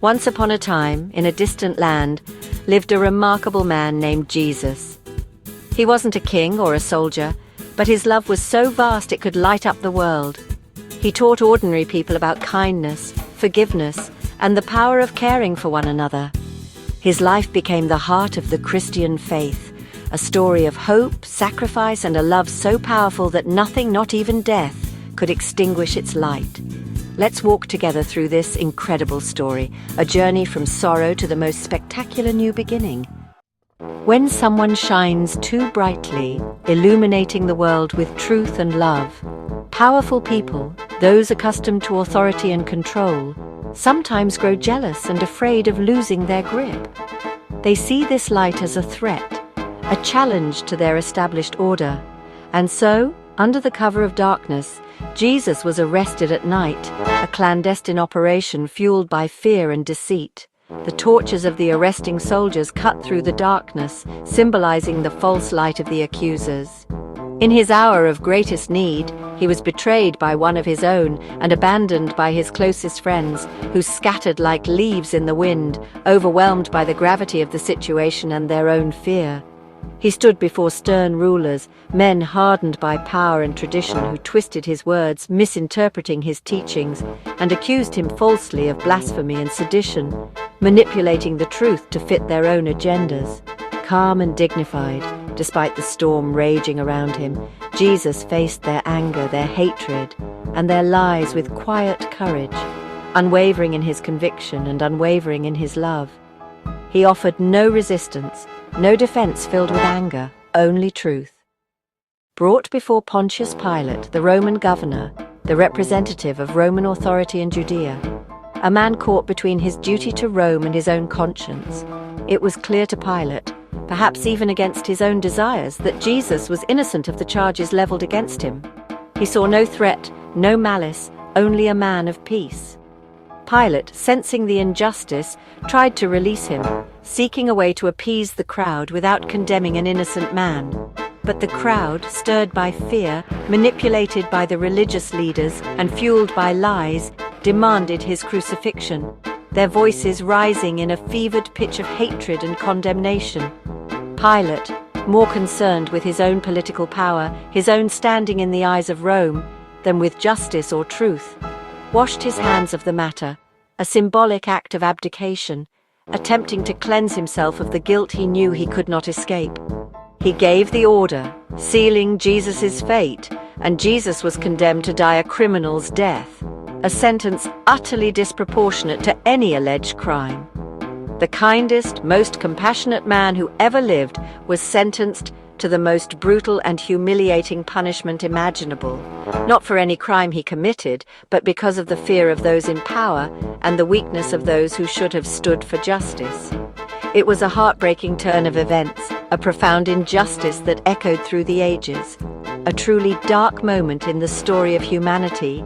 Once upon a time, in a distant land, lived a remarkable man named Jesus. He wasn't a king or a soldier, but his love was so vast it could light up the world. He taught ordinary people about kindness, forgiveness, and the power of caring for one another. His life became the heart of the Christian faith, a story of hope, sacrifice, and a love so powerful that nothing, not even death, could extinguish its light. Let's walk together through this incredible story, a journey from sorrow to the most spectacular new beginning. When someone shines too brightly, illuminating the world with truth and love, powerful people, those accustomed to authority and control, sometimes grow jealous and afraid of losing their grip. They see this light as a threat, a challenge to their established order. And so, under the cover of darkness, Jesus was arrested at night, a clandestine operation fueled by fear and deceit. The torches of the arresting soldiers cut through the darkness, symbolizing the false light of the accusers. In his hour of greatest need, he was betrayed by one of his own and abandoned by his closest friends, who scattered like leaves in the wind, overwhelmed by the gravity of the situation and their own fear. He stood before stern rulers, men hardened by power and tradition, who twisted his words, misinterpreting his teachings, and accused him falsely of blasphemy and sedition, manipulating the truth to fit their own agendas. Calm and dignified, despite the storm raging around him, Jesus faced their anger, their hatred, and their lies with quiet courage, unwavering in his conviction and unwavering in his love. He offered no resistance, no defense filled with anger, only truth. Brought before Pontius Pilate, the Roman governor, the representative of Roman authority in Judea, a man caught between his duty to Rome and his own conscience, it was clear to Pilate, perhaps even against his own desires, that Jesus was innocent of the charges leveled against him. He saw no threat, no malice, only a man of peace. Pilate, sensing the injustice, tried to release him, seeking a way to appease the crowd without condemning an innocent man. But the crowd, stirred by fear, manipulated by the religious leaders, and fueled by lies, demanded his crucifixion, their voices rising in a fevered pitch of hatred and condemnation. Pilate, more concerned with his own political power, his own standing in the eyes of Rome, than with justice or truth, washed his hands of the matter, a symbolic act of abdication, attempting to cleanse himself of the guilt he knew he could not escape. He gave the order, sealing Jesus' fate, and Jesus was condemned to die a criminal's death, a sentence utterly disproportionate to any alleged crime. The kindest, most compassionate man who ever lived was sentenced to the most brutal and humiliating punishment imaginable, not for any crime he committed, but because of the fear of those in power and the weakness of those who should have stood for justice. It was a heartbreaking turn of events, a profound injustice that echoed through the ages, a truly dark moment in the story of humanity,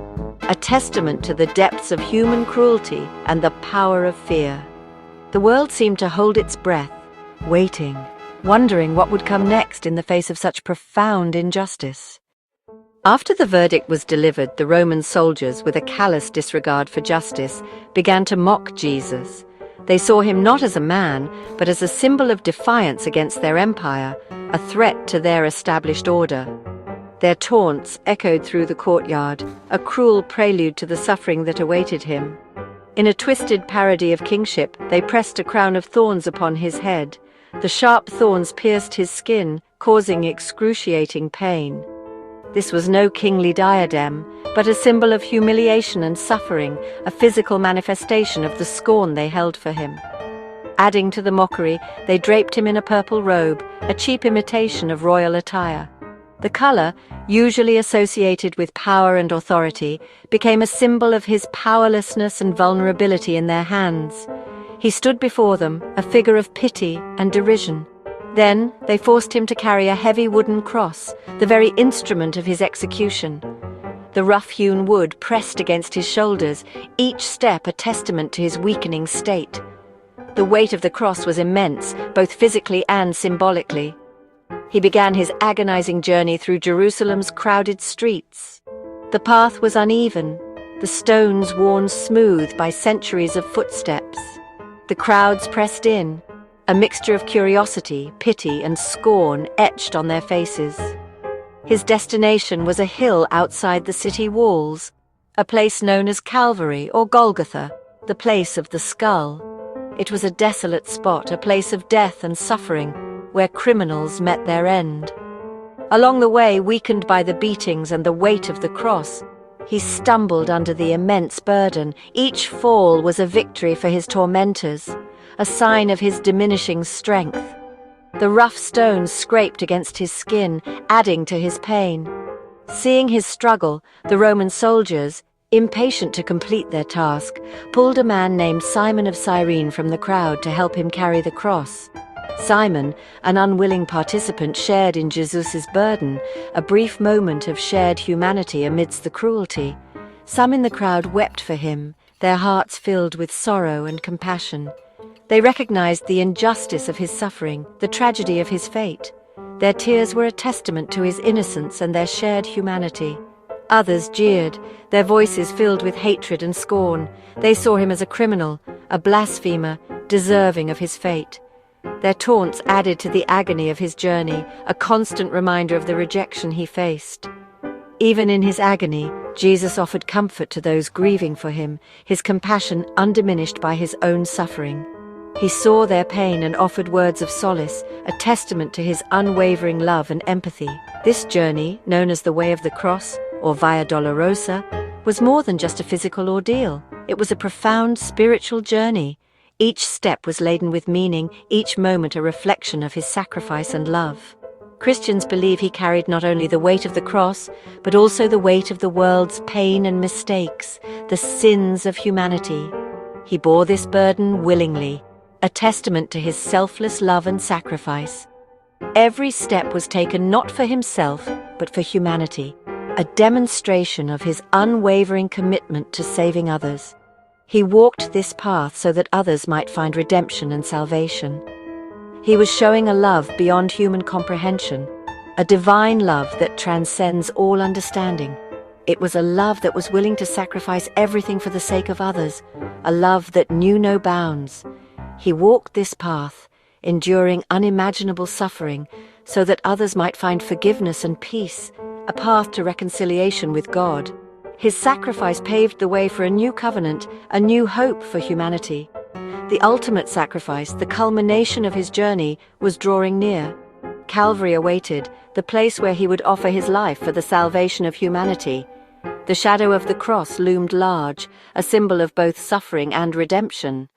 a testament to the depths of human cruelty and the power of fear. The world seemed to hold its breath, waiting, wondering what would come next in the face of such profound injustice. After the verdict was delivered, the Roman soldiers, with a callous disregard for justice, began to mock Jesus. They saw him not as a man, but as a symbol of defiance against their empire, a threat to their established order. Their taunts echoed through the courtyard, a cruel prelude to the suffering that awaited him. In a twisted parody of kingship, they pressed a crown of thorns upon his head. The sharp thorns pierced his skin, causing excruciating pain. This was no kingly diadem, but a symbol of humiliation and suffering, a physical manifestation of the scorn they held for him. Adding to the mockery, they draped him in a purple robe, a cheap imitation of royal attire. The color, usually associated with power and authority, became a symbol of his powerlessness and vulnerability in their hands. He stood before them, a figure of pity and derision. Then they forced him to carry a heavy wooden cross, the very instrument of his execution. The rough-hewn wood pressed against his shoulders, each step a testament to his weakening state. The weight of the cross was immense, both physically and symbolically. He began his agonizing journey through Jerusalem's crowded streets. The path was uneven, the stones worn smooth by centuries of footsteps. The crowds pressed in, a mixture of curiosity, pity, and scorn etched on their faces. His destination was a hill outside the city walls, a place known as Calvary or Golgotha, the place of the skull. It was a desolate spot, a place of death and suffering, where criminals met their end. Along the way, weakened by the beatings and the weight of the cross, he stumbled under the immense burden. Each fall was a victory for his tormentors, a sign of his diminishing strength. The rough stones scraped against his skin, adding to his pain. Seeing his struggle, the Roman soldiers, impatient to complete their task, pulled a man named Simon of Cyrene from the crowd to help him carry the cross. Simon, an unwilling participant, shared in Jesus' burden, a brief moment of shared humanity amidst the cruelty. Some in the crowd wept for him, their hearts filled with sorrow and compassion. They recognized the injustice of his suffering, the tragedy of his fate. Their tears were a testament to his innocence and their shared humanity. Others jeered, their voices filled with hatred and scorn. They saw him as a criminal, a blasphemer, deserving of his fate. Their taunts added to the agony of his journey, a constant reminder of the rejection he faced. Even in his agony, Jesus offered comfort to those grieving for him, his compassion undiminished by his own suffering. He saw their pain and offered words of solace, a testament to his unwavering love and empathy. This journey, known as the Way of the Cross, or Via Dolorosa, was more than just a physical ordeal. It was a profound spiritual journey. Each step was laden with meaning, each moment a reflection of his sacrifice and love. Christians believe he carried not only the weight of the cross, but also the weight of the world's pain and mistakes, the sins of humanity. He bore this burden willingly, a testament to his selfless love and sacrifice. Every step was taken not for himself, but for humanity, a demonstration of his unwavering commitment to saving others. He walked this path so that others might find redemption and salvation. He was showing a love beyond human comprehension, a divine love that transcends all understanding. It was a love that was willing to sacrifice everything for the sake of others, a love that knew no bounds. He walked this path, enduring unimaginable suffering, so that others might find forgiveness and peace, a path to reconciliation with God. His sacrifice paved the way for a new covenant, a new hope for humanity. The ultimate sacrifice, the culmination of his journey, was drawing near. Calvary awaited, the place where he would offer his life for the salvation of humanity. The shadow of the cross loomed large, a symbol of both suffering and redemption.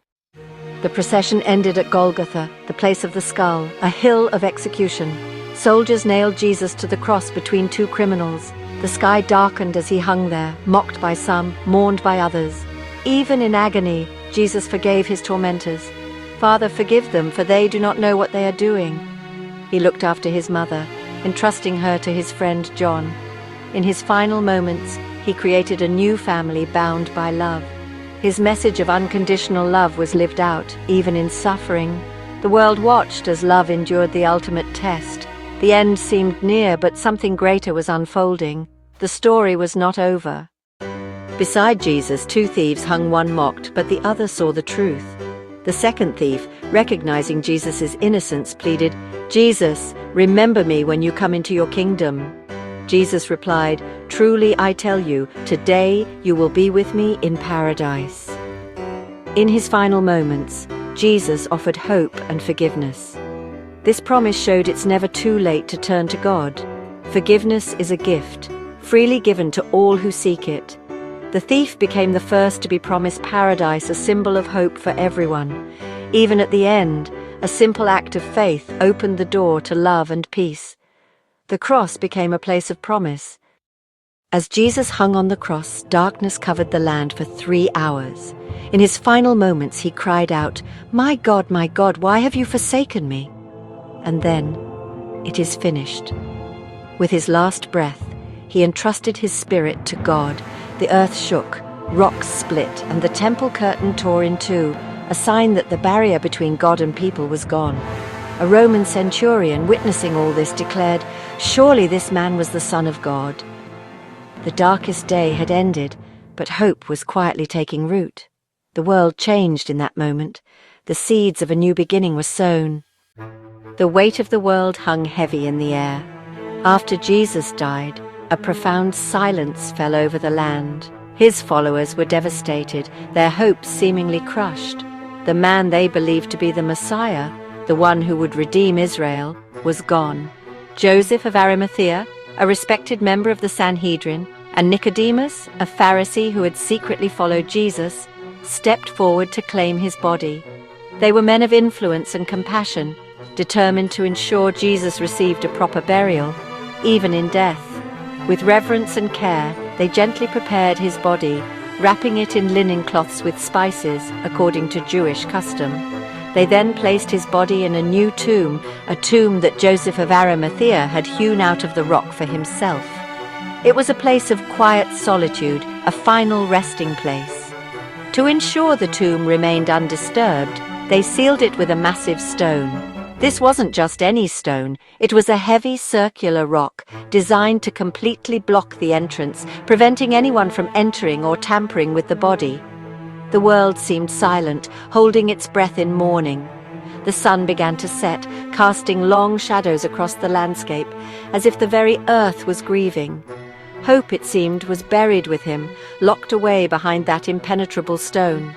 The procession ended at Golgotha, the place of the skull, a hill of execution. Soldiers nailed Jesus to the cross between two criminals. The sky darkened as he hung there, mocked by some, mourned by others. Even in agony, Jesus forgave his tormentors. "Father, forgive them, for they do not know what they are doing." He looked after his mother, entrusting her to his friend John. In his final moments, he created a new family bound by love. His message of unconditional love was lived out, even in suffering. The world watched as love endured the ultimate test. The end seemed near, but something greater was unfolding. The story was not over. Beside Jesus, two thieves hung, one mocked, but the other saw the truth. The second thief, recognizing Jesus' innocence, pleaded, "Jesus, remember me when you come into your kingdom." Jesus replied, "Truly I tell you, today you will be with me in paradise." In his final moments, Jesus offered hope and forgiveness. This promise showed it's never too late to turn to God. Forgiveness is a gift, freely given to all who seek it. The thief became the first to be promised paradise, a symbol of hope for everyone. Even at the end, a simple act of faith opened the door to love and peace. The cross became a place of promise. As Jesus hung on the cross, darkness covered the land for 3 hours. In his final moments, he cried out, my God, why have you forsaken me?" And then, "It is finished." With his last breath, he entrusted his spirit to God. The earth shook, rocks split, and the temple curtain tore in two, a sign that the barrier between God and people was gone. A Roman centurion, witnessing all this, declared, "Surely this man was the Son of God." The darkest day had ended, But hope was quietly taking root. The world changed in that moment. The seeds of a new beginning were sown. The weight of the world hung heavy in the air. After Jesus died, a profound silence fell over the land. His followers were devastated, their hopes seemingly crushed. The man they believed to be the Messiah, the one who would redeem Israel, was gone. Joseph of Arimathea, a respected member of the Sanhedrin, and Nicodemus, a Pharisee who had secretly followed Jesus, stepped forward to claim his body. They were men of influence and compassion, determined to ensure Jesus received a proper burial, even in death. With reverence and care, they gently prepared his body, wrapping it in linen cloths with spices, according to Jewish custom. They then placed his body in a new tomb, a tomb that Joseph of Arimathea had hewn out of the rock for himself. It was a place of quiet solitude, a final resting place. To ensure the tomb remained undisturbed, they sealed it with a massive stone. This wasn't just any stone, it was a heavy circular rock designed to completely block the entrance, preventing anyone from entering or tampering with the body. The world seemed silent, holding its breath in mourning. The sun began to set, casting long shadows across the landscape, as if the very earth was grieving. Hope, it seemed, was buried with him, locked away behind that impenetrable stone.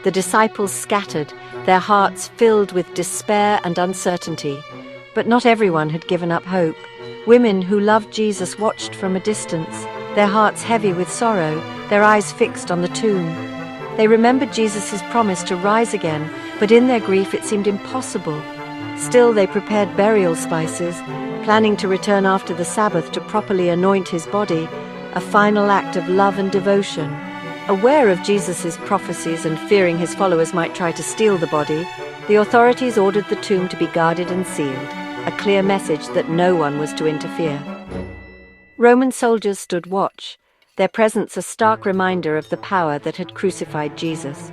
The disciples scattered, their hearts filled with despair and uncertainty. But not everyone had given up hope. Women who loved Jesus watched from a distance, their hearts heavy with sorrow, their eyes fixed on the tomb. They remembered Jesus' promise to rise again, but in their grief it seemed impossible. Still, they prepared burial spices, planning to return after the Sabbath to properly anoint his body, a final act of love and devotion. Aware of Jesus' prophecies and fearing his followers might try to steal the body, the authorities ordered the tomb to be guarded and sealed, a clear message that no one was to interfere. Roman soldiers stood watch, their presence a stark reminder of the power that had crucified Jesus.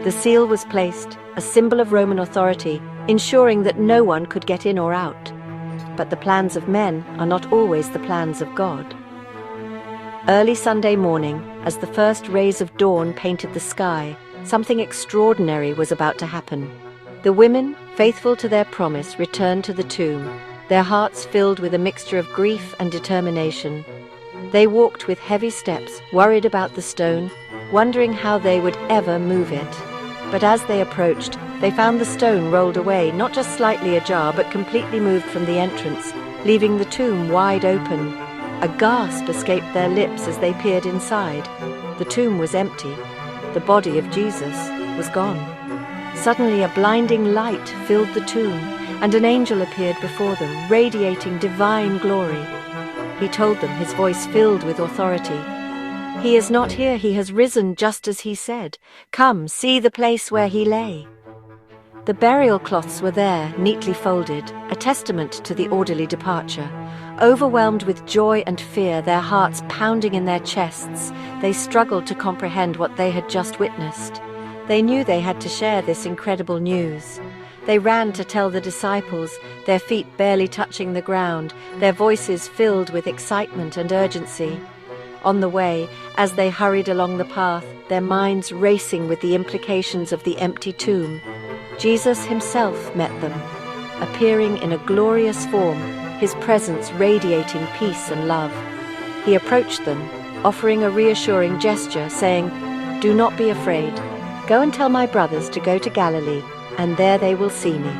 The seal was placed, a symbol of Roman authority, ensuring that no one could get in or out. But the plans of men are not always the plans of God. Early Sunday morning, as the first rays of dawn painted the sky, something extraordinary was about to happen. The women, faithful to their promise, returned to the tomb, their hearts filled with a mixture of grief and determination. They walked with heavy steps, worried about the stone, wondering how they would ever move it. But as they approached, they found the stone rolled away, not just slightly ajar, but completely moved from the entrance, leaving the tomb wide open. A gasp escaped their lips as they peered inside. The tomb was empty. The body of Jesus was gone. Suddenly a blinding light filled the tomb, and an angel appeared before them, radiating divine glory. He told them, his voice filled with authority, "He is not here, he has risen just as he said. Come, see the place where he lay." The burial cloths were there, neatly folded, a testament to the orderly departure. Overwhelmed with joy and fear, their hearts pounding in their chests, they struggled to comprehend what they had just witnessed. They knew they had to share this incredible news. They ran to tell the disciples, their feet barely touching the ground, their voices filled with excitement and urgency. On the way, as they hurried along the path, their minds racing with the implications of the empty tomb, Jesus himself met them, appearing in a glorious form, his presence radiating peace and love. He approached them, offering a reassuring gesture, saying, "Do not be afraid. Go and tell my brothers to go to Galilee, and there they will see me."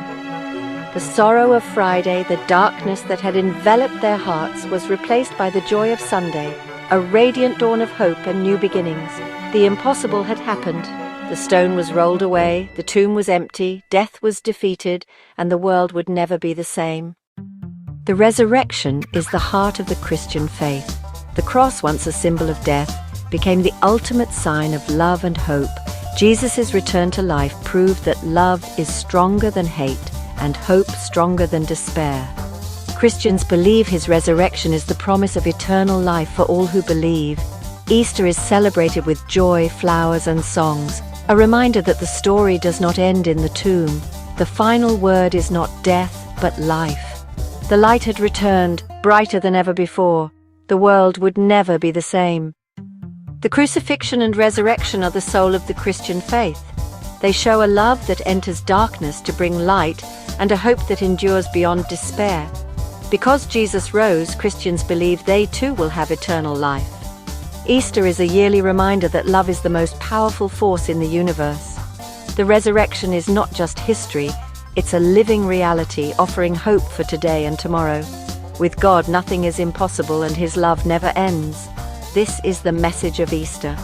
The sorrow of Friday, the darkness that had enveloped their hearts, was replaced by the joy of Sunday, a radiant dawn of hope and new beginnings. The impossible had happened. The stone was rolled away, the tomb was empty, death was defeated, and the world would never be the same. The resurrection is the heart of the Christian faith. The cross, once a symbol of death, became the ultimate sign of love and hope. Jesus' return to life proved that love is stronger than hate and hope stronger than despair. Christians believe his resurrection is the promise of eternal life for all who believe. Easter is celebrated with joy, flowers, and songs, a reminder that the story does not end in the tomb. The final word is not death, but life. The light had returned, brighter than ever before. The world would never be the same. The crucifixion and resurrection are the soul of the Christian faith. They show a love that enters darkness to bring light and a hope that endures beyond despair. Because Jesus rose, Christians believe they too will have eternal life. Easter is a yearly reminder that love is the most powerful force in the universe. The resurrection is not just history, it's a living reality offering hope for today and tomorrow. With God, nothing is impossible and His love never ends. This is the message of Easter,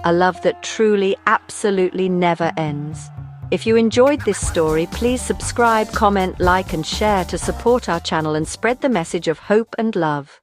a love that truly, absolutely never ends. If you enjoyed this story, please subscribe, comment, like, and share to support our channel and spread the message of hope and love.